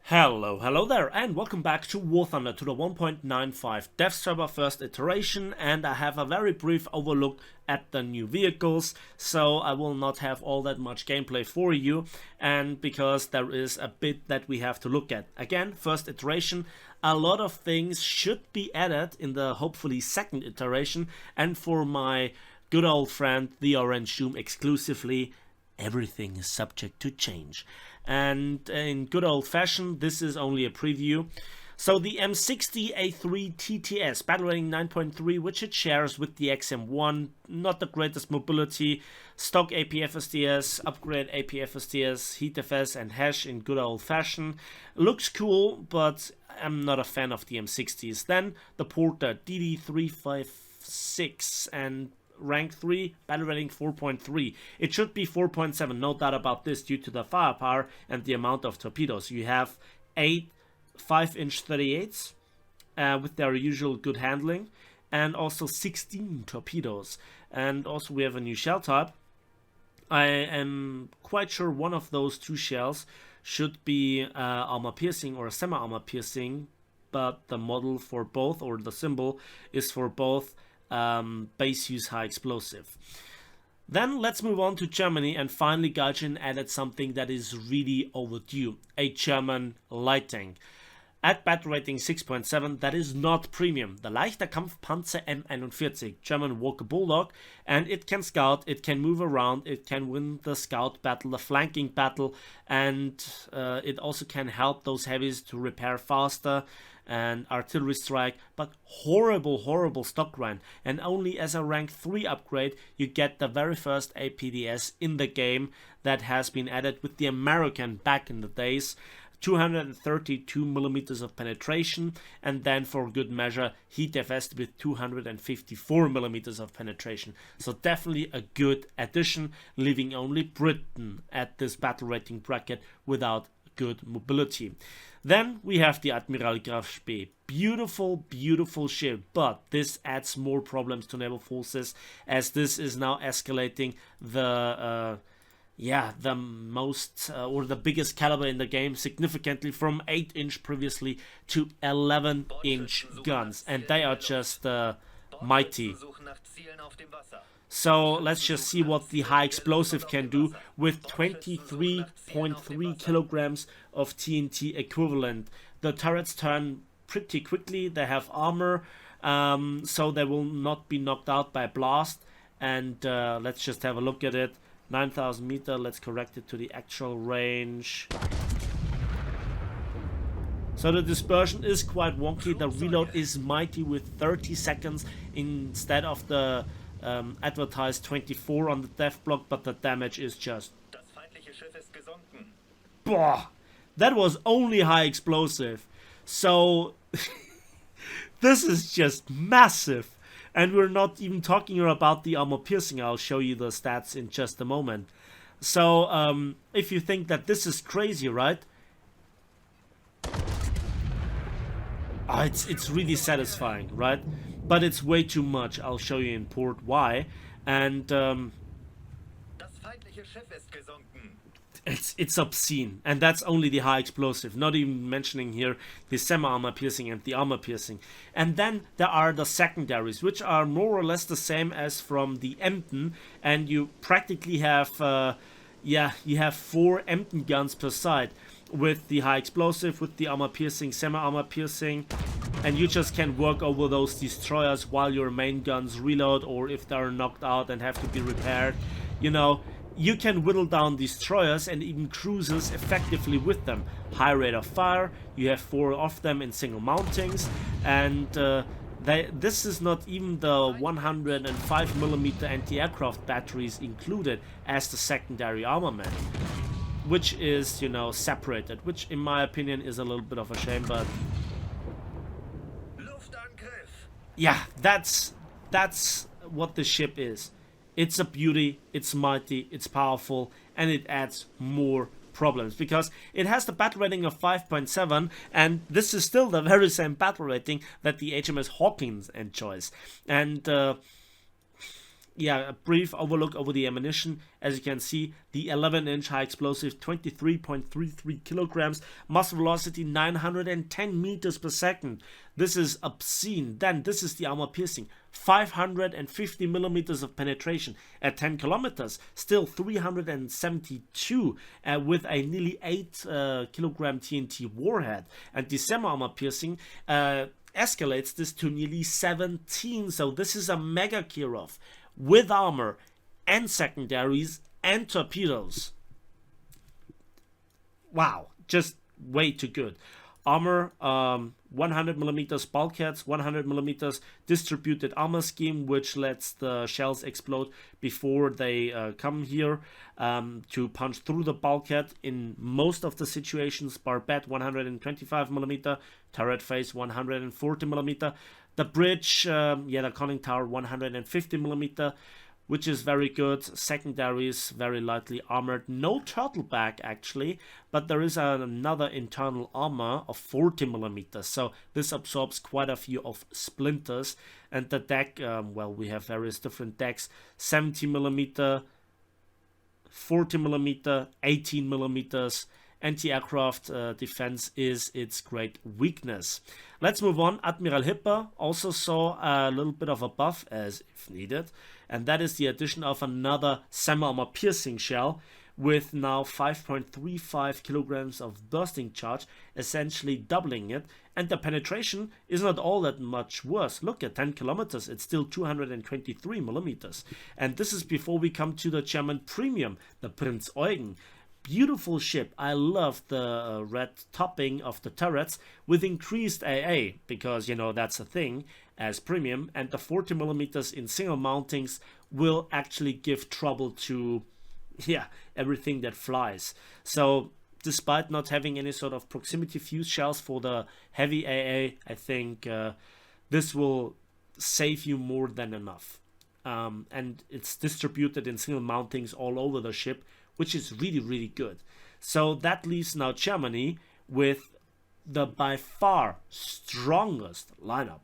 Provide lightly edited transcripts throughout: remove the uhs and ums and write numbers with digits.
Hello there, and welcome back to War Thunder, to the 1.95 Dev Server first iteration, and I have a very brief overlook at the new vehicles, so I will not have all that much gameplay for you, and because there is a bit that we have to look at. Again, first iteration, a lot of things should be added in the hopefully second iteration, and for my good old friend the Orange Doom exclusively, everything is subject to change. And in good old fashion, this is only a preview. So the M60A3 TTS, battle rating 9.3, which it shares with the XM1, not the greatest mobility, stock APFSDS, upgrade APFSDS, HeatFS and Hash in good old fashion. Looks cool, but I'm not a fan of the M60s. Then the Porter DD356 and rank 3, battle rating 4.3. It should be 4.7, no doubt about this, due to the firepower and the amount of torpedoes. You have 8 5-inch 38s with their usual good handling, and also 16 torpedoes. And also we have a new shell type. I am quite sure one of those two shells should be armor piercing or semi-armor piercing, but the model for both, or the symbol, is for both base use high explosive. Then let's move on to Germany, and finally Gaijin added something that is really overdue, a German light tank. At battle rating 6.7, that is not premium. The Leichter Kampfpanzer M41, German Walker Bulldog, and it can scout, it can move around, it can win the scout battle, the flanking battle, and it also can help those heavies to repair faster and artillery strike, but horrible stock grind. And only as a rank 3 upgrade you get the very first APDS in the game that has been added with the American back in the days. 232 millimeters of penetration, and then for good measure HeatFS with 254 millimeters of penetration. So definitely a good addition, leaving only Britain at this battle rating bracket without good mobility. Then we have the Admiral Graf Spee. Beautiful ship, but this adds more problems to naval forces, as this is now escalating the most or the biggest caliber in the game significantly, from 8-inch previously to 11-inch guns, and they are just mighty. So let's just see what the high explosive can do with 23.3 kilograms of TNT equivalent. The turrets turn pretty quickly, they have armor, so they will not be knocked out by blast. And let's just have a look at it. 9,000 meter, let's correct it to the actual range. So the dispersion is quite wonky, the reload is mighty with 30 seconds instead of the advertised 24 on the dev block, but the damage is just... Boah, that was only high explosive. So this is just massive. And we're not even talking here about the armor piercing. I'll show you the stats in just a moment. So if you think that this is crazy, right? It's really satisfying, right? But it's way too much. I'll show you in port why. And it's obscene, and that's only the high explosive, not even mentioning here the semi-armor piercing and the armor piercing. And then there are the secondaries, which are more or less the same as from the Emden, and you practically have you have 4 Emden guns per side, with the high explosive, with the armor piercing, semi-armor piercing, and you just can work over those destroyers while your main guns reload, or if they're knocked out and have to be repaired, you know. You can whittle down destroyers and even cruisers effectively with them. High rate of fire, you have 4 of them in single mountings, and this is not even the 105mm anti-aircraft batteries included as the secondary armament, which is, you know, separated, which in my opinion is a little bit of a shame, but yeah, that's what the ship is. It's a beauty, it's mighty, it's powerful, and it adds more problems, because it has the battle rating of 5.7, and this is still the very same battle rating that the HMS Hawkins enjoys. And yeah, a brief overlook over the ammunition. As you can see, the 11-inch high explosive, 23.33 kilograms, muzzle velocity 910 meters per second. This is obscene. Then this is the armor piercing, 550 millimeters of penetration at 10 kilometers, still 372 with a nearly 8 kilogram TNT warhead. And the semi armor piercing escalates this to nearly 17. So this is a mega Kirov with armor and secondaries and torpedoes. Wow, just way too good. Armor, 100 millimeters bulkheads, 100 millimeters distributed armor scheme, which lets the shells explode before they come here to punch through the bulkhead in most of the situations. Barbette, 125 millimeter, turret face, 140 millimeter. The bridge, the conning tower, 150 millimeter, which is very good. Secondaries, very lightly armored. No turtleback, actually, but there is another internal armor of 40 millimeters. So this absorbs quite a few of splinters. And the deck, well, we have various different decks. 70 millimeter, 40 millimeter, 18 millimeters. Anti-aircraft defense is its great weakness. Let's move on. Admiral Hipper also saw a little bit of a buff as if needed, and that is the addition of another semi-armor piercing shell with now 5.35 kilograms of bursting charge, essentially doubling it, and the penetration is not all that much worse. Look, at 10 kilometers, it's still 223 millimeters. And this is before we come to the German premium, the Prinz Eugen. Beautiful ship. I love the red topping of the turrets with increased AA, because, you know, that's a thing as premium, and the 40 millimeters in single mountings will actually give trouble to, everything that flies. So despite not having any sort of proximity fuse shells for the heavy AA, I think this will save you more than enough. And it's distributed in single mountings all over the ship, which is really, really good. So that leaves now Germany with the by far strongest lineup.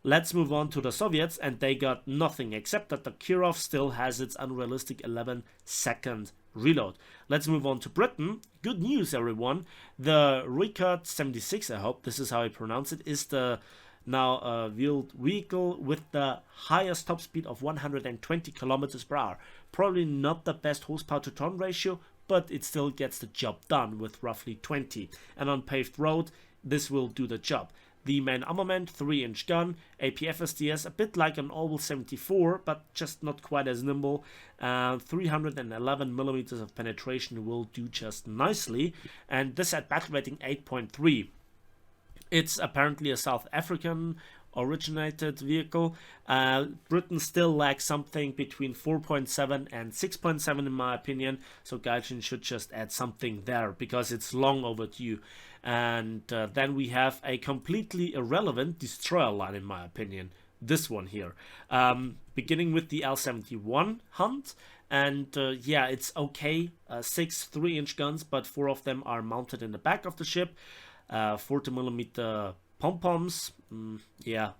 Let's move on to the Soviets, and they got nothing except that the Kirov still has its unrealistic 11-second reload. Let's move on to Britain. Good news, everyone. The Ricard 76, I hope this is how I pronounce it, is the now wheeled vehicle with the highest top speed of 120 kilometers per hour. Probably not the best horsepower to ton ratio, but it still gets the job done with roughly 20. And on paved road, this will do the job. The main armament, 3-inch gun, APFSDS, a bit like an Orwell 74, but just not quite as nimble. 311 millimeters of penetration will do just nicely. And this at battle rating 8.3. It's apparently a South African originated vehicle. Britain still lacks something between 4.7 and 6.7 in my opinion, so Gaijin should just add something there because it's long overdue. And then we have a completely irrelevant destroyer line in my opinion, this one here, beginning with the L-71 Hunt. And it's okay, 6 3-inch guns, but 4 of them are mounted in the back of the ship. 40 millimeter pom-poms,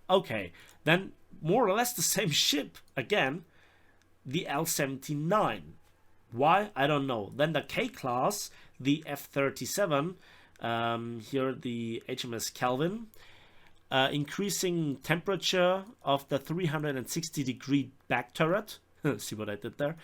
okay. Then more or less the same ship again, the L-79. Why? I don't know. Then the K-class, the F-37, here the HMS Kelvin, increasing temperature of the 360-degree back turret. See what I did there?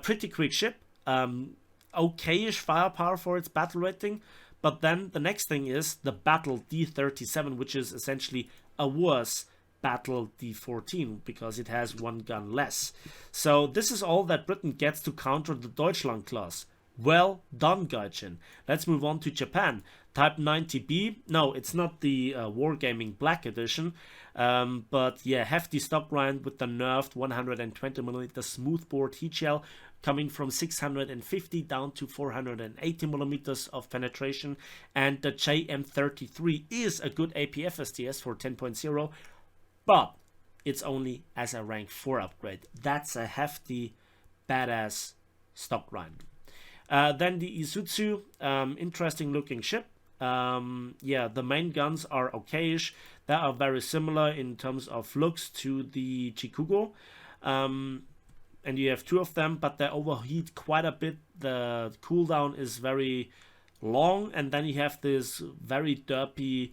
Pretty quick ship, okayish firepower for its battle rating. But then the next thing is the Battle D-37, which is essentially a worse Battle D-14 because it has 1 gun less. So this is all that Britain gets to counter the Deutschland class. Well done, Gaijin. Let's move on to Japan. Type 90B. No, it's not the Wargaming Black Edition. But hefty stock grind with the nerfed 120mm smoothbore heat shell, coming from 650 down to 480 millimeters of penetration. And the JM33 is a good APFSDS for 10.0, but it's only as a rank 4 upgrade. That's a hefty, badass stock grind. Then the Isuzu, interesting looking ship. The main guns are okayish. They are very similar in terms of looks to the Chikugo. and you have 2 of them, but they overheat quite a bit. The cooldown is very long, and then you have this very derpy,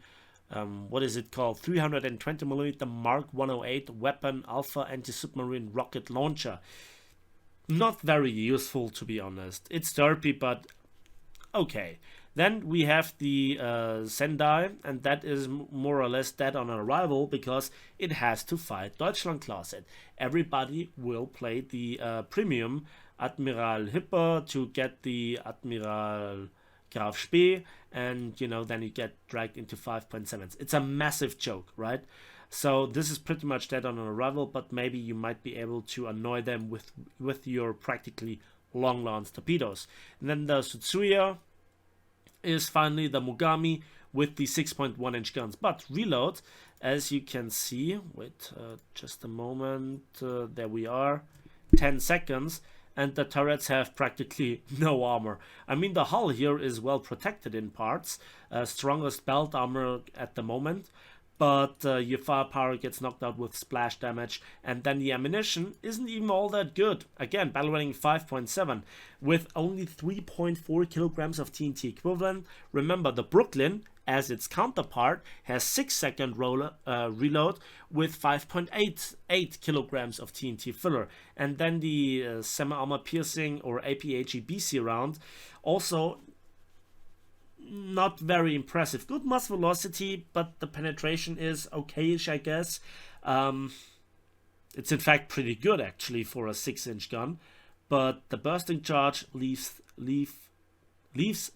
what is it called, 320mm Mark 108 weapon alpha anti-submarine rocket launcher. Not very useful, to be honest. It's derpy, but okay. Then we have the Sendai, and that is more or less dead on arrival because it has to fight Deutschland class. Everybody will play the premium Admiral Hipper to get the Admiral Graf Spee, and you know, then you get dragged into 5.7s. It's a massive joke, right? So this is pretty much dead on arrival, but maybe you might be able to annoy them with your practically long lance torpedoes. And then the Sutsuya is finally the Mogami with the 6.1 inch guns. But reload, as you can see, wait just a moment, there we are, 10 seconds, and the turrets have practically no armor. I mean, the hull here is well protected in parts, strongest belt armor at the moment, but your firepower gets knocked out with splash damage, and then the ammunition isn't even all that good. Again, battle rating 5.7 with only 3.4 kilograms of TNT equivalent. Remember, the Brooklyn, as its counterpart, has 6-second reload with 5.88 kilograms of TNT filler. And then the semi-armor piercing or APHE BC round, also not very impressive. Good mass velocity, but the penetration is okayish, I guess. It's in fact pretty good actually for a 6-inch gun, but the bursting charge leaves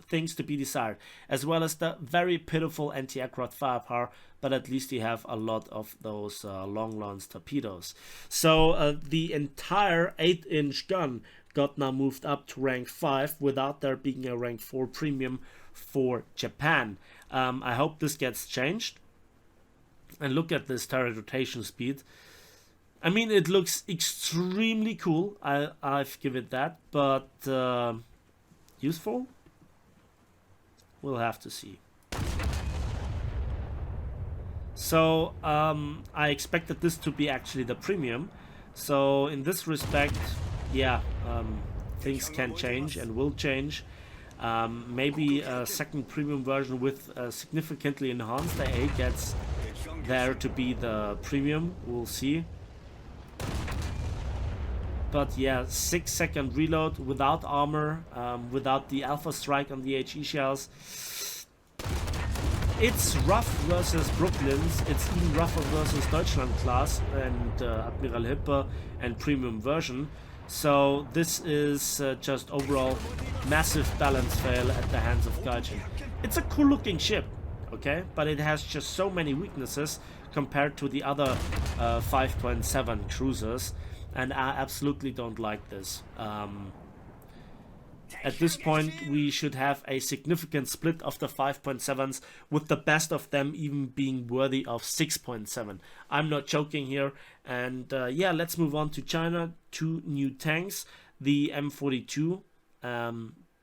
things to be desired, as well as the very pitiful anti-aircraft firepower, but at least you have a lot of those long lance torpedoes. So the entire 8-inch gun got now moved up to rank 5 without there being a rank 4 premium for Japan. I hope this gets changed. And look at this turret rotation speed. I mean, it looks extremely cool. I've given it that, but useful? We'll have to see. So I expected this to be actually the premium. So in this respect, yeah, things can change and will change. Maybe a second premium version with significantly enhanced AA gets there to be the premium. We'll see. But yeah, 6-second reload without armor, without the alpha strike on the HE shells. It's rough versus Brooklyns, it's even rougher versus Deutschland class and Admiral Hipper and premium version. So this is just overall massive balance fail at the hands of Gaijin. It's a cool looking ship, okay, but it has just so many weaknesses compared to the other 5.7 cruisers, and I absolutely don't like this. At this point, we should have a significant split of the 5.7s, with the best of them even being worthy of 6.7. I'm not joking here. And yeah, let's move on to China. 2 new tanks, the M42,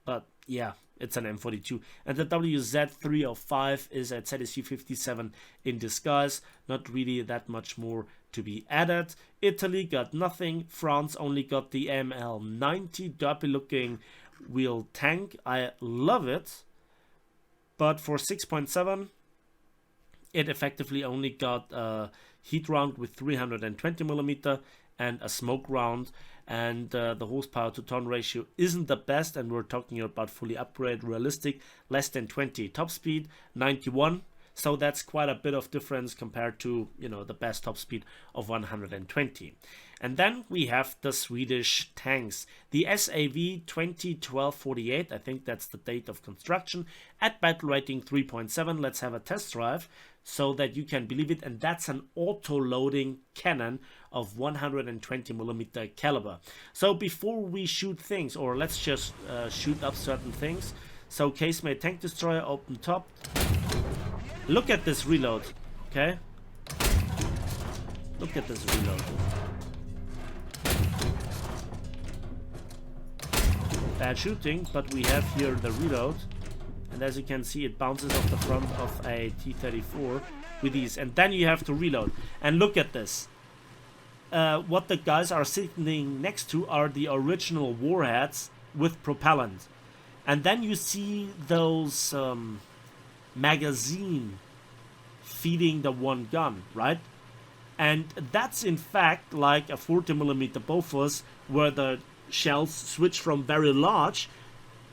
but yeah, it's an M42. And the WZ-305 is a ZSU-57 in disguise. Not really that much more to be added. Italy got nothing. France only got the ML90, derpy looking wheel tank. I love it, but for 6.7 it effectively only got a heat round with 320mm and a smoke round, and the horsepower to ton ratio isn't the best, and we're talking about fully upgraded realistic less than 20, top speed 91. So that's quite a bit of difference compared to, you know, the best top speed of 120. And then we have the Swedish tanks. The SAV 2012-48, I think that's the date of construction, at battle rating 3.7. Let's have a test drive so that you can believe it. And that's an auto-loading cannon of 120mm caliber. So before we shoot things, or let's just shoot up certain things. So casemate tank destroyer, open top. Look at this reload, okay? Look at this reload. Bad shooting, but we have here the reload. And as you can see, it bounces off the front of a T-34 with these. And then you have to reload. And look at this. what the guys are sitting next to are the original warheads with propellant. And then you see those magazine feeding the one gun, right? And that's in fact like a 40mm Bofors, where the shells switch from very large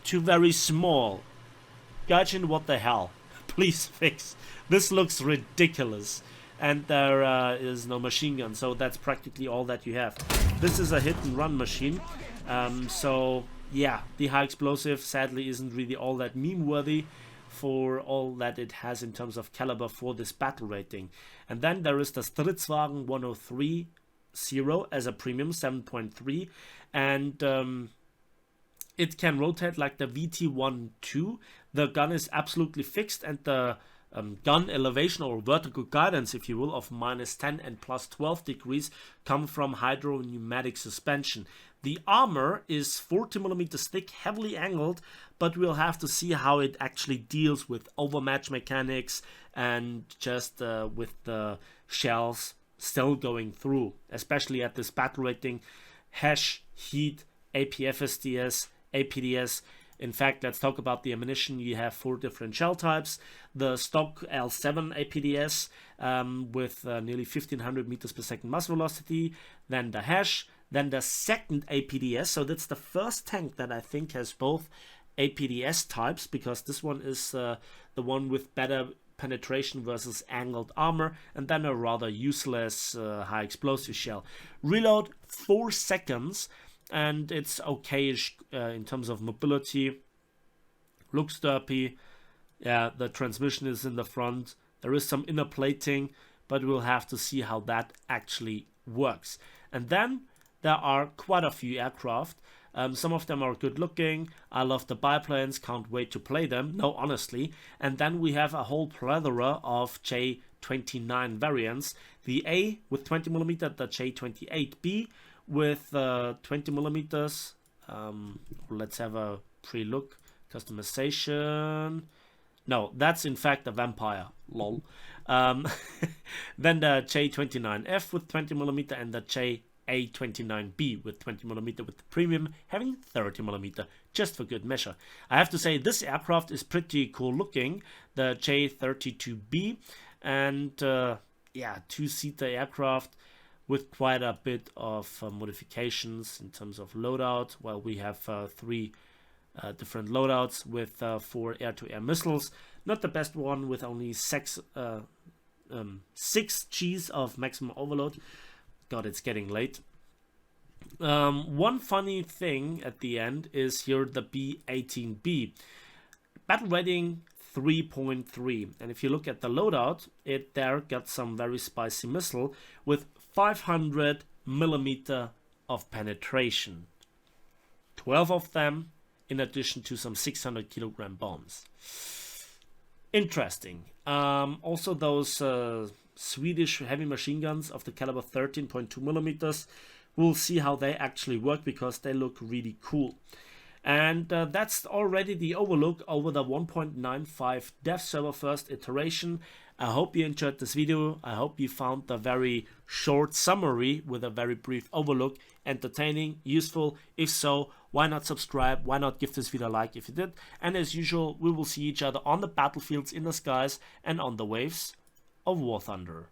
to very small. Gaijin, what the hell? Please fix. This looks ridiculous. And there is no machine gun, so that's practically all that you have. This is a hit and run machine. So yeah, the high explosive sadly isn't really all that meme worthy for all that it has in terms of caliber for this battle rating. And then there is the Stridswagen 103 as a premium 7.3, and it can rotate like the VT-12. The gun is absolutely fixed, and the gun elevation or vertical guidance, if you will, of -10 and +12 degrees come from hydro-pneumatic suspension. The armor is 40mm thick, heavily angled, but we'll have to see how it actually deals with overmatch mechanics and just with the shells still going through, especially at this battle rating. Hash, heat, APFSDS, APDS. In fact, let's talk about the ammunition. You have 4 different shell types. The stock L7 APDS with nearly 1500 meters per second muzzle velocity. Then the Hash. Then the second APDS. So that's the first tank that I think has both APDS types, because this one is the one with better penetration versus angled armor, and then a rather useless high explosive shell. Reload 4 seconds. And it's okayish in terms of mobility. Looks derpy. Yeah, the transmission is in the front. There is some inner plating, but we'll have to see how that actually works. And then there are quite a few aircraft. Some of them are good looking. I love the biplanes, can't wait to play them. No, honestly. And then we have a whole plethora of J-29 variants. The A with 20mm, the J-28B with 20mm. Let's have a pre-look. Customization. No, that's in fact a Vampire. Lol. Then the J-29F with 20mm and the J-A-29B with 20mm with the premium having 30mm, just for good measure. I have to say this aircraft is pretty cool looking, the J-32B, and yeah, 2-seater aircraft with quite a bit of modifications in terms of loadout. Well, we have 3 different loadouts with 4 air-to-air missiles. Not the best one, with only 6 Gs of maximum overload. God, it's getting late. One funny thing at the end is here the B-18B. Battle rating 3.3. And if you look at the loadout, it there got some very spicy missile with 500mm of penetration. 12 of them, in addition to some 600kg bombs. Interesting. Also those Swedish heavy machine guns of the caliber 13.2mm. We'll see how they actually work, because they look really cool. And that's already the overlook over the 1.95 dev server first iteration. I hope you enjoyed this video. I hope you found the very short summary with a very brief overlook entertaining, useful. If so, why not subscribe? Why not give this video a like if you did? And as usual, we will see each other on the battlefields, in the skies, and on the waves of War Thunder.